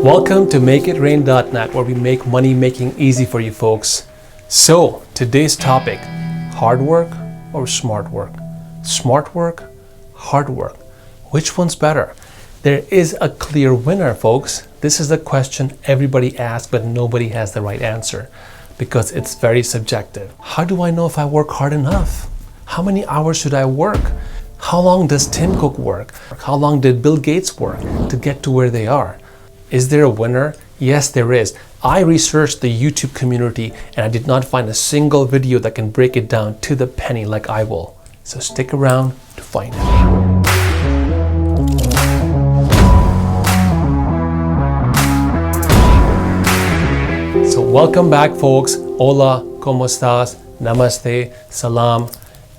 Welcome to MakeItRain.net, where we make money making easy for you folks. So today's topic, hard work or smart work? Smart work, hard work. Which one's better? There is a clear winner, folks. This is the question everybody asks, but nobody has the right answer because it's very subjective. How do I know if I work hard enough? How many hours should I work? How long does Tim Cook work? How long did Bill Gates work to get to where they are? Is there a winner? Yes, there is. I researched the YouTube community and I did not find a single video that can break it down to the penny like I will. So stick around to find out. So welcome back, folks. Hola, ¿cómo estás? Namaste, salam,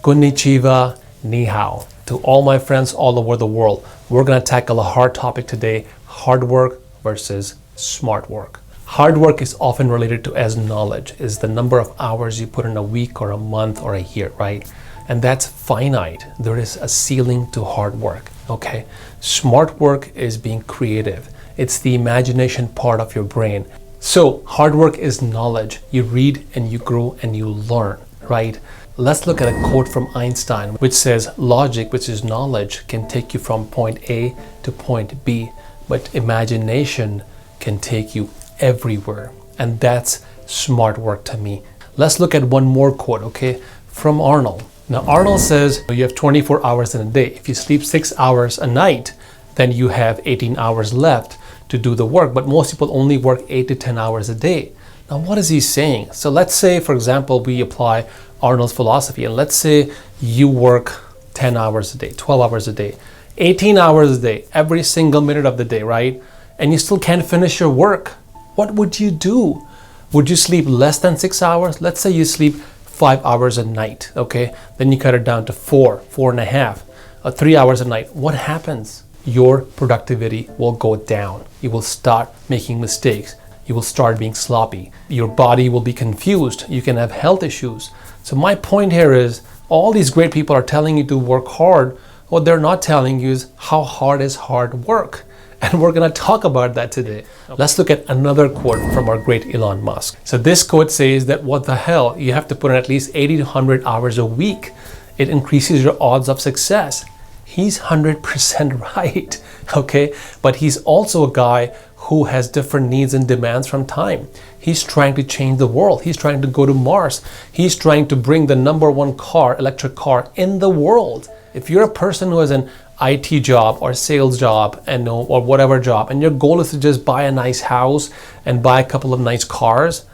konnichiwa, ni hao. To all my friends all over the world, we're going to tackle a hard topic today, hard work versus smart work. Hard work is often related to as knowledge, is the number of hours you put in a week or a month or a year, right? And that's finite. There is a ceiling to hard work, okay? Smart work is being creative. It's the imagination part of your brain. So hard work is knowledge. You read and you grow and you learn, right? Let's look at a quote from Einstein, which says, logic, which is knowledge, can take you from point A to point B, but imagination can take you everywhere. And that's smart work to me. Let's look at one more quote, okay, from Arnold. Now, Arnold says you have 24 hours in a day. If you sleep 6 hours a night, then you have 18 hours left to do the work, but most people only work 8 to 10 hours a day. Now, what is he saying? So let's say, for example, we apply Arnold's philosophy, and let's say you work 10 hours a day, 12 hours a day, 18 hours a day, every single minute of the day, right? And you still can't finish your work. What would you do? Would you sleep less than 6 hours? Let's say you sleep 5 hours a night, okay? Then you cut it down to 4.5, 3 hours a night. What happens? Your productivity will go down. You will start making mistakes. You will start being sloppy. Your body will be confused. You can have health issues. So my point here is, all these great people are telling you to work hard. What they're not telling you is how hard is hard work. And we're gonna talk about that today. Let's look at another quote from our great Elon Musk. So this quote says that what the hell, you have to put in at least 80 to 100 hours a week. It increases your odds of success. He's 100% right, okay? But he's also a guy who has different needs and demands from time. He's trying to change the world. He's trying to go to Mars. He's trying to bring the number one car, electric car in the world. If you're a person who has an IT job or sales job or whatever job, and your goal is to just buy a nice house and buy a couple of nice cars,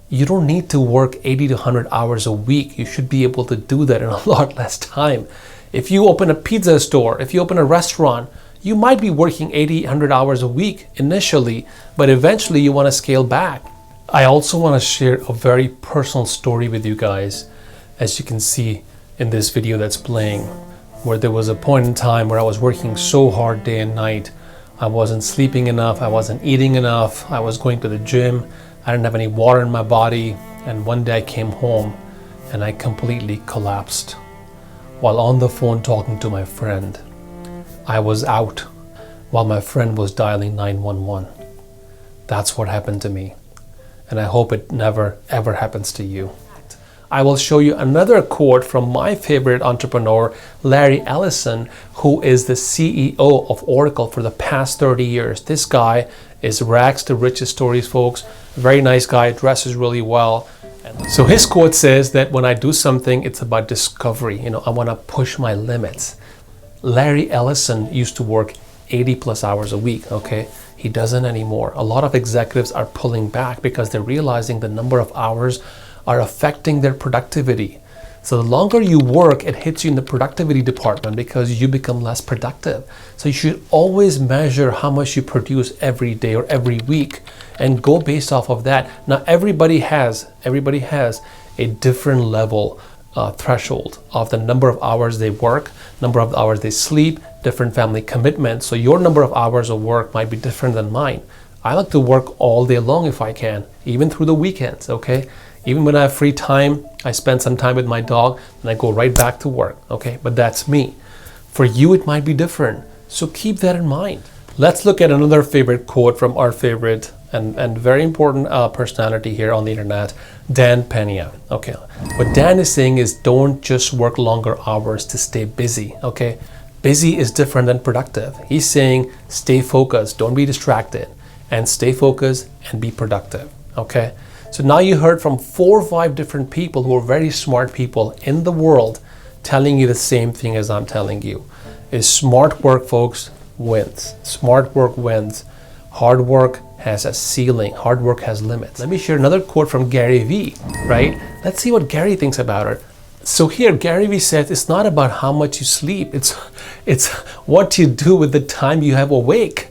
you don't need to work 80 to 100 hours a week. You should be able to do that in a lot less time. If you open a pizza store, if you open a restaurant, you might be working 80, 100 hours a week initially, but eventually you want to scale back. I also want to share a very personal story with you guys, as you can see in this video that's playing, where there was a point in time where I was working so hard day and night. I wasn't sleeping enough, I wasn't eating enough, I was going to the gym, I didn't have any water in my body, and one day I came home and I completely collapsed. While on the phone talking to my friend, I was out while my friend was dialing 911. That's what happened to me. And I hope it never ever happens to you. I will show you another quote from my favorite entrepreneur, Larry Ellison, who is the CEO of Oracle for the past 30 years. This guy is rags to riches stories, folks. Very nice guy, dresses really well. So his quote says that when I do something, it's about discovery. I want to push my limits. Larry Ellison used to work 80 plus hours a week, okay? He doesn't anymore. A lot of executives are pulling back because they're realizing the number of hours are affecting their productivity. So the longer you work, it hits you in the productivity department because you become less productive. So you should always measure how much you produce every day or every week and go based off of that. Now everybody has a different level threshold of the number of hours they work, number of hours they sleep, different family commitments. So your number of hours of work might be different than mine. I like to work all day long if I can, even through the weekends, okay? Even when I have free time, I spend some time with my dog and I go right back to work, okay? But that's me. For you, it might be different. So keep that in mind. Let's look at another favorite quote from our favorite and very important personality here on the internet, Dan Pena. Okay, what Dan is saying is don't just work longer hours to stay busy. Okay, busy is different than productive. He's saying stay focused, don't be distracted, and stay focused and be productive. Okay, so now you heard from 4 or 5 different people who are very smart people in the world telling you the same thing as I'm telling you. Is smart work, folks, wins. Smart work wins. Hard work has a ceiling. Hard work has limits. Let me share another quote from Gary Vee, right? Let's see what Gary thinks about it. So here, Gary Vee says it's not about how much you sleep. It's what you do with the time you have awake.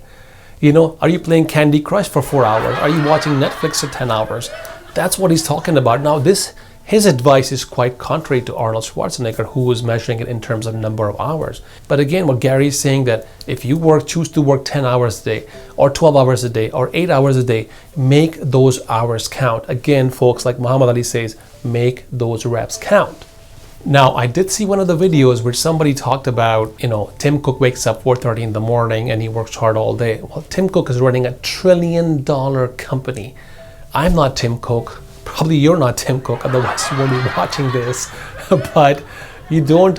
You know, are you playing Candy Crush for 4 hours? Are you watching Netflix for 10 hours? That's what he's talking about. Now, his advice is quite contrary to Arnold Schwarzenegger, who was measuring it in terms of number of hours. But again, what Gary is saying that if you choose to work 10 hours a day, or 12 hours a day, or 8 hours a day, make those hours count. Again, folks, like Muhammad Ali says, make those reps count. Now, I did see one of the videos where somebody talked about, Tim Cook wakes up 4:30 in the morning and he works hard all day. Well, Tim Cook is running $1 trillion company. I'm not Tim Cook. Probably you're not Tim Cook, otherwise you won't be watching this. But you don't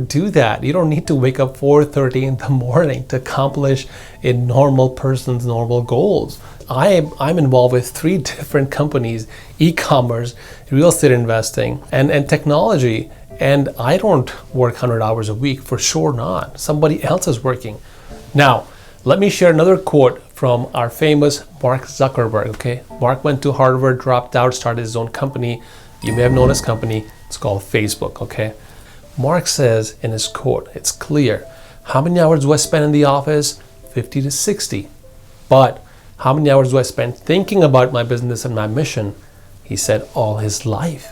do that. You don't need to wake up 4:30 in the morning to accomplish a normal person's normal goals. I'm involved with 3 different companies: e-commerce, real estate investing, and technology. And I don't work 100 hours a week, for sure not. Somebody else is working. Now, let me share another quote from our famous Mark Zucckerberg. Okay, Mark went to Harvard, dropped out, started his own company. You may have known his company. It's called Facebook. Okay, Mark says in his quote, it's clear. How many hours do I spend in the office? 50 to 60. But how many hours do I spend thinking about my business and my mission? He said all his life.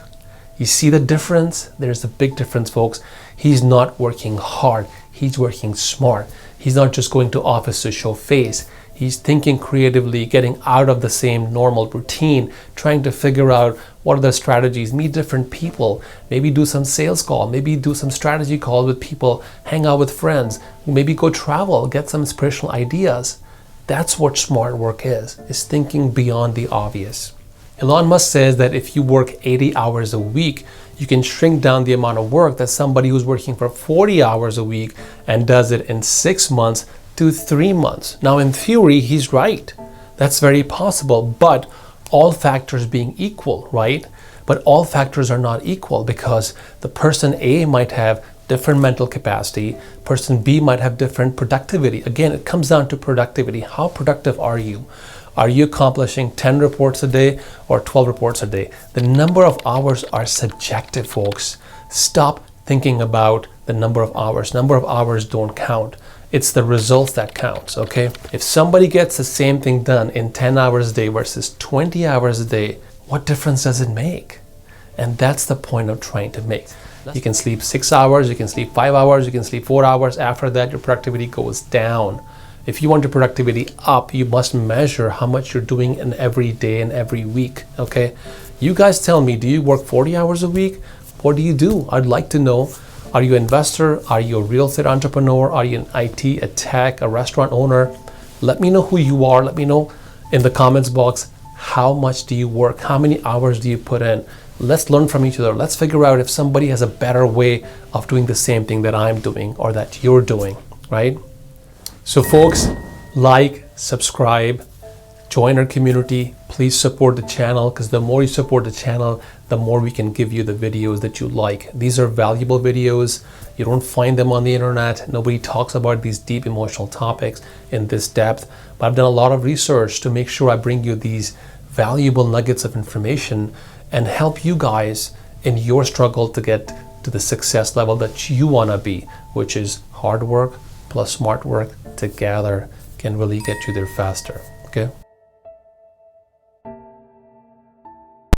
You see the difference? There's a big difference, folks. He's not working hard. He's working smart. He's not just going to office to show face. He's thinking creatively, getting out of the same normal routine, trying to figure out what are the strategies, meet different people, maybe do some sales call, maybe do some strategy call with people, hang out with friends, maybe go travel, get some inspirational ideas. That's what smart work is thinking beyond the obvious. Elon Musk says that if you work 80 hours a week, you can shrink down the amount of work that somebody who's working for 40 hours a week and does it in 6 months to 3 months. Now, in theory, he's right. That's very possible, but all factors being equal, right? But all factors are not equal because the person A might have different mental capacity, person B might have different productivity. Again, it comes down to productivity. How productive are you? Are you accomplishing 10 reports a day or 12 reports a day? The number of hours are subjective, folks. Stop thinking about the number of hours. Number of hours don't count. It's the results that counts, okay? If somebody gets the same thing done in 10 hours a day versus 20 hours a day, what difference does it make? And that's the point I'm trying to make. You can sleep 6 hours, you can sleep 5 hours, you can sleep 4 hours. After that, your productivity goes down. If you want your productivity up, you must measure how much you're doing in every day and every week, okay? You guys tell me, do you work 40 hours a week? What do you do? I'd like to know. Are you an investor? Are you a real estate entrepreneur? Are you an IT, a tech, a restaurant owner? Let me know who you are. Let me know in the comments box, how much do you work? How many hours do you put in? Let's learn from each other. Let's figure out if somebody has a better way of doing the same thing that I'm doing or that you're doing, right? So folks, like, subscribe, join our community. Please support the channel because the more you support the channel, the more we can give you the videos that you like. These are valuable videos. You don't find them on the internet. Nobody talks about these deep emotional topics in this depth. But I've done a lot of research to make sure I bring you these valuable nuggets of information and help you guys in your struggle to get to the success level that you want to be, which is hard work plus smart work together can really get you there faster.